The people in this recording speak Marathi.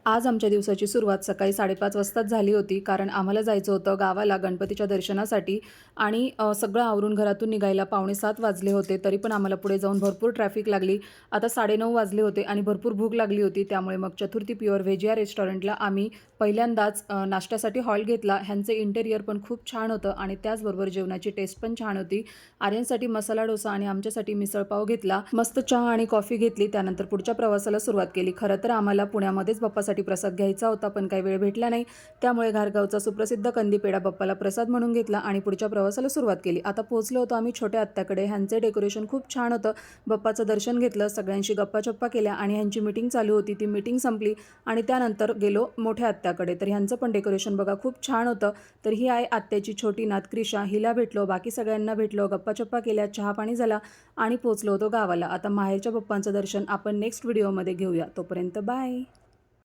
आज आमच्या दिवसाची सुरुवात सकाळी 5:30 वाजताच झाली होती, कारण आम्हाला जायचं होतं गावाला गणपतीच्या दर्शनासाठी आणि सगळं आवरून घरातून निघायला 6:45 वाजले होते. तरी पण आम्हाला पुढे जाऊन भरपूर ट्रॅफिक लागली. आता 9:30 वाजले होते आणि भरपूर भूक लागली होती. त्यामुळे मग चतुर्थी प्युअर व्हेज या रेस्टॉरंटला आम्ही पहिल्यांदाच नाश्त्यासाठी हॉल घेतला. ह्यांचं इंटेरियर पण खूप छान होतं आणि त्याचबरोबर जेवणाची टेस्ट पण छान होती. आर्यनसाठी मसाला डोसा आणि आमच्यासाठी मिसळपाव घेतला. मस्त चहा आणि कॉफी घेतली. त्यानंतर पुढच्या प्रवासाला सुरुवात केली. खरं तर आम्हाला पुण्यामध्येच बाप्पासाठी प्रसाद घ्यायचा होता, पण काही वेळ भेटला नाही. त्यामुळे घारगावचा सुप्रसिद्ध कंदी पेढा बाप्पाला प्रसाद म्हणून घेतला आणि पुढच्या प्रवासाला सुरुवात केली. आता पोहोचलो होतो आम्ही छोट्या आत्याकडे. ह्यांचे डेकोरेशन खूप छान होतं. बाप्पाचं दर्शन घेतलं, सगळ्यांशी गप्पा-चप्पा केल्या आणि ह्यांची मीटिंग चालू होती. ती मीटिंग संपली आणि त्यानंतर गेलो मोठ्या आत्याकडे. तर ह्यांचं पण डेकोरेशन बघा खूप छान होतं. तर ही आहे आत्याची छोटी नात क्रिशा. हिला भेटलो, बाकी सगळ्यांना भेटलो, गप्पा-चप्पा केल्या, चहा-पाणी झाला आणि पोहोचलो होतो गावाला. आता माहेरच्या बाप्पांचं दर्शन आपण नेक्स्ट व्हिडिओमध्ये घेऊया. तोपर्यंत बाय.